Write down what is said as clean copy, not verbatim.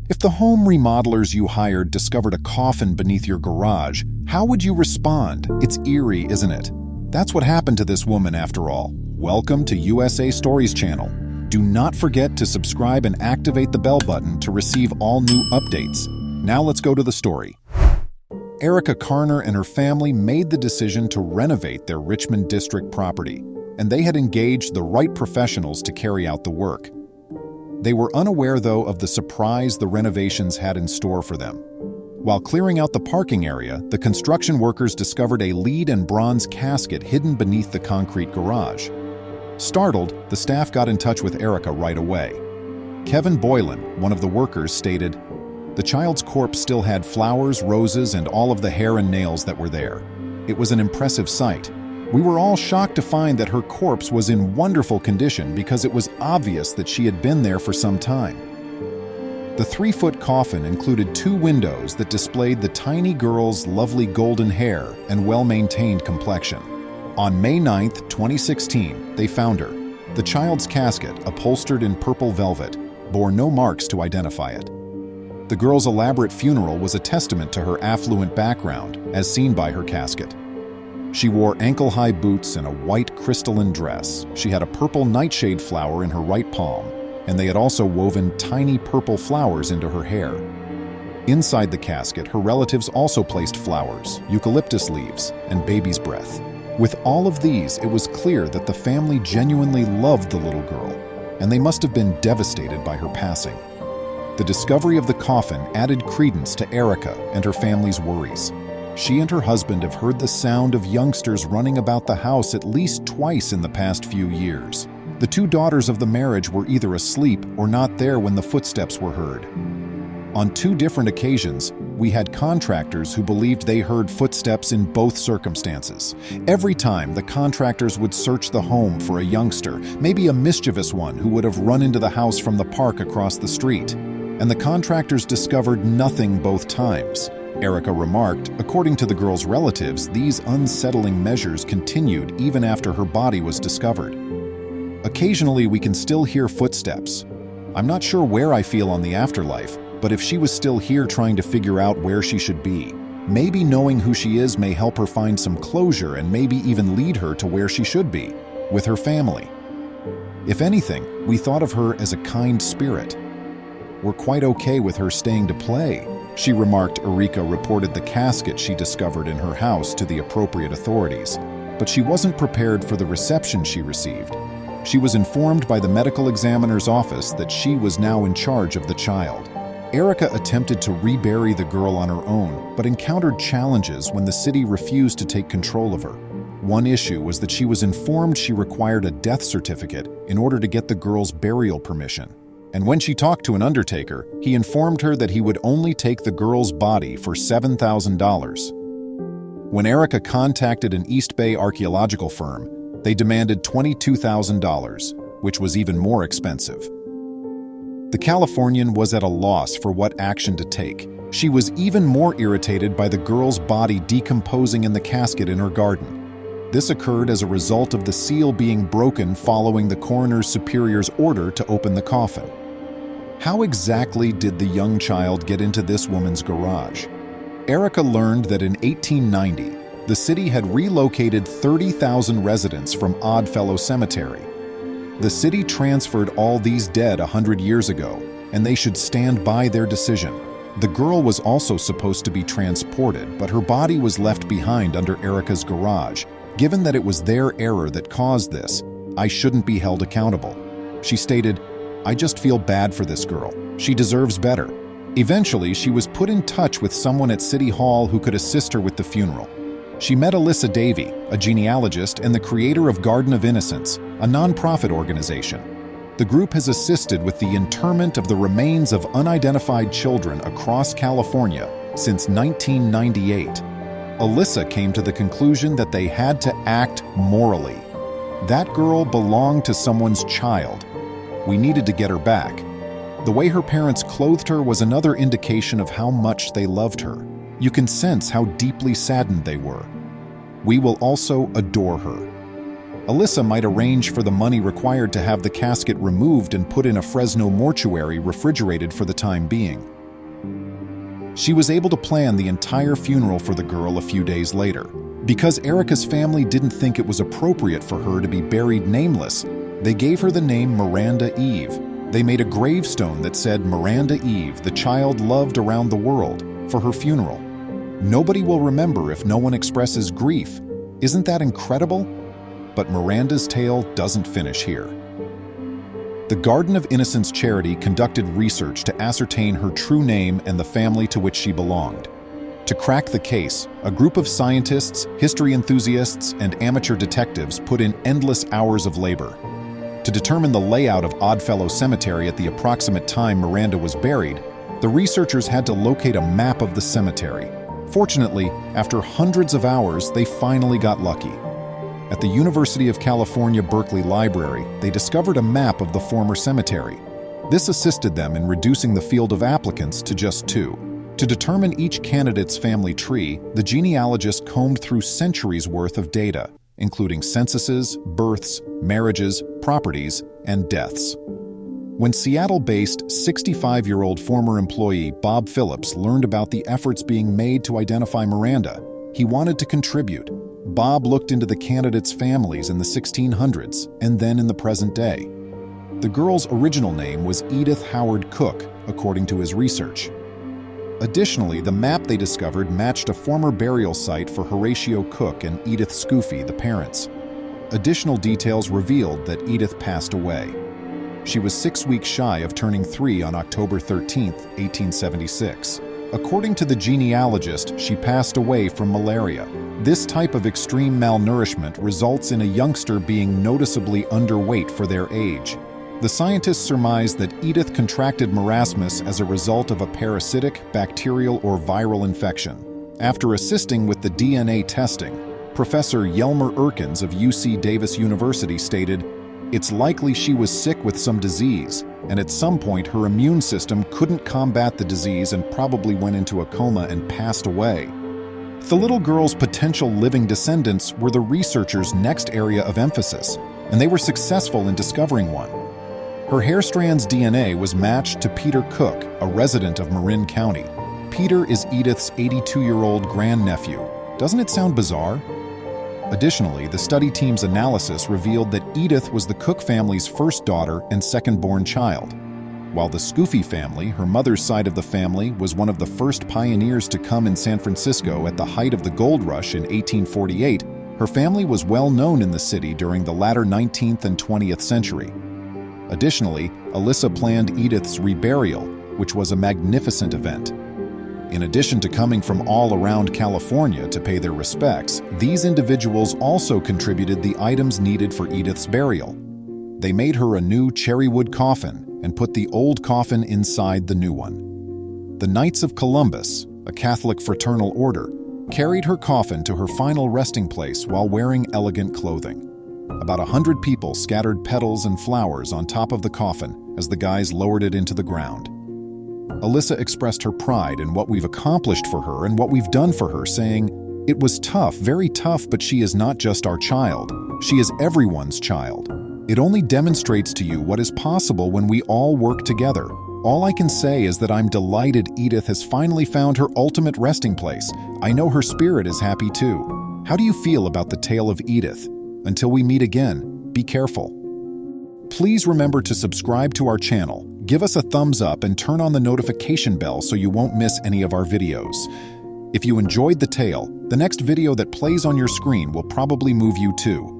If the home remodelers you hired discovered a coffin beneath your garage, how would you respond? It's eerie, isn't it? That's what happened to this woman after all. Welcome to USA Stories channel. Do not forget to subscribe and activate the bell button to receive all new updates. Now let's go to the story. Erica Carner and her family made the decision to renovate their Richmond District property, and they had engaged the right professionals to carry out the work. They were unaware, though, of the surprise the renovations had in store for them. While clearing out the parking area, the construction workers discovered a lead and bronze casket hidden beneath the concrete garage. Startled, the staff got in touch with Erica right away. Kevin Boylan, one of the workers, stated, "The child's corpse still had flowers, roses, and all of the hair and nails that were there. It was an impressive sight. We were all shocked to find that her corpse was in wonderful condition because it was obvious that she had been there for some time." The 3-foot coffin included 2 windows that displayed the tiny girl's lovely golden hair and well-maintained complexion. On May 9, 2016, they found her. The child's casket, upholstered in purple velvet, bore no marks to identify it. The girl's elaborate funeral was a testament to her affluent background, as seen by her casket. She wore ankle-high boots and a white crystalline dress. She had a purple nightshade flower in her right palm, and they had also woven tiny purple flowers into her hair. Inside the casket, her relatives also placed flowers, eucalyptus leaves, and baby's breath. With all of these, it was clear that the family genuinely loved the little girl, and they must have been devastated by her passing. The discovery of the coffin added credence to Erica and her family's worries. She and her husband have heard the sound of youngsters running about the house at least twice in the past few years. The 2 daughters of the marriage were either asleep or not there when the footsteps were heard. On 2 different occasions, we had contractors who believed they heard footsteps in both circumstances. Every time, the contractors would search the home for a youngster, maybe a mischievous one who would have run into the house from the park across the street. And the contractors discovered nothing both times. Erica remarked, according to the girl's relatives, these unsettling measures continued even after her body was discovered. Occasionally, we can still hear footsteps. I'm not sure where I feel on the afterlife, but if she was still here trying to figure out where she should be, maybe knowing who she is may help her find some closure and maybe even lead her to where she should be, with her family. If anything, we thought of her as a kind spirit. We're quite okay with her staying to play, she remarked. Erica reported the casket she discovered in her house to the appropriate authorities, but she wasn't prepared for the reception she received. She was informed by the medical examiner's office that she was now in charge of the child. Erica attempted to rebury the girl on her own, but encountered challenges when the city refused to take control of her. One issue was that she was informed she required a death certificate in order to get the girl's burial permission. And when she talked to an undertaker, he informed her that he would only take the girl's body for $7,000. When Erica contacted an East Bay archaeological firm, they demanded $22,000, which was even more expensive. The Californian was at a loss for what action to take. She was even more irritated by the girl's body decomposing in the casket in her garden. This occurred as a result of the seal being broken following the coroner's superior's order to open the coffin. How exactly did the young child get into this woman's garage? Erica learned that in 1890, the city had relocated 30,000 residents from Oddfellow Cemetery. The city transferred all these dead 100 years ago, and they should stand by their decision. The girl was also supposed to be transported, but her body was left behind under Erica's garage. Given that it was their error that caused this, I shouldn't be held accountable. She stated, "I just feel bad for this girl. She deserves better." Eventually, she was put in touch with someone at City Hall who could assist her with the funeral. She met Alyssa Davey, a genealogist and the creator of Garden of Innocence, a nonprofit organization. The group has assisted with the interment of the remains of unidentified children across California since 1998. Alyssa came to the conclusion that they had to act morally. That girl belonged to someone's child. We needed to get her back. The way her parents clothed her was another indication of how much they loved her. You can sense how deeply saddened they were. We will also adore her. Alyssa might arrange for the money required to have the casket removed and put in a Fresno mortuary refrigerated for the time being. She was able to plan the entire funeral for the girl a few days later. Because Erica's family didn't think it was appropriate for her to be buried nameless, they gave her the name Miranda Eve. They made a gravestone that said Miranda Eve, the child loved around the world, for her funeral. Nobody will remember if no one expresses grief. Isn't that incredible? But Miranda's tale doesn't finish here. The Garden of Innocence charity conducted research to ascertain her true name and the family to which she belonged. To crack the case, a group of scientists, history enthusiasts, and amateur detectives put in endless hours of labor. To determine the layout of Oddfellow Cemetery at the approximate time Miranda was buried, the researchers had to locate a map of the cemetery. Fortunately, after hundreds of hours, they finally got lucky. At the University of California, Berkeley Library, they discovered a map of the former cemetery. This assisted them in reducing the field of applicants to just 2. To determine each candidate's family tree, the genealogist combed through centuries' worth of data, including censuses, births, marriages, properties, and deaths. When Seattle-based 65-year-old former employee Bob Phillips learned about the efforts being made to identify Miranda, he wanted to contribute. Bob looked into the candidates' families in the 1600s and then in the present day. The girl's original name was Edith Howard Cook, according to his research. Additionally, the map they discovered matched a former burial site for Horatio Cook and Edith Scoofy, the parents. Additional details revealed that Edith passed away. She was 6 weeks shy of turning 3 on October 13, 1876. According to the genealogist, she passed away from malaria. This type of extreme malnourishment results in a youngster being noticeably underweight for their age. The scientists surmised that Edith contracted marasmus as a result of a parasitic, bacterial, or viral infection. After assisting with the DNA testing, Professor Yelmer Erkins of UC Davis University stated, "It's likely she was sick with some disease, and at some point her immune system couldn't combat the disease and probably went into a coma and passed away." The little girl's potential living descendants were the researchers' next area of emphasis, and they were successful in discovering one. Her hair strand's DNA was matched to Peter Cook, a resident of Marin County. Peter is Edith's 82-year-old grandnephew. Doesn't it sound bizarre? Additionally, the study team's analysis revealed that Edith was the Cook family's first daughter and second-born child, while the Scoofy family, her mother's side of the family, was one of the first pioneers to come in San Francisco at the height of the gold rush in 1848. Her family was well known in the city during the latter 19th and 20th century. Additionally, Alyssa planned Edith's reburial, which was a magnificent event. In addition to coming from all around California to pay their respects, these individuals also contributed the items needed for Edith's burial. They made her a new cherrywood coffin and put the old coffin inside the new one. The Knights of Columbus, a Catholic fraternal order, carried her coffin to her final resting place while wearing elegant clothing. About 100 people scattered petals and flowers on top of the coffin as the guys lowered it into the ground. Alyssa expressed her pride in what we've accomplished for her and what we've done for her, saying, "It was tough, very tough, but she is not just our child. She is everyone's child. It only demonstrates to you what is possible when we all work together. All I can say is that I'm delighted Edith has finally found her ultimate resting place. I know her spirit is happy too." How do you feel about the tale of Edith? Until we meet again, be careful. Please remember to subscribe to our channel, give us a thumbs up, and turn on the notification bell so you won't miss any of our videos. If you enjoyed the tale, the next video that plays on your screen will probably move you too.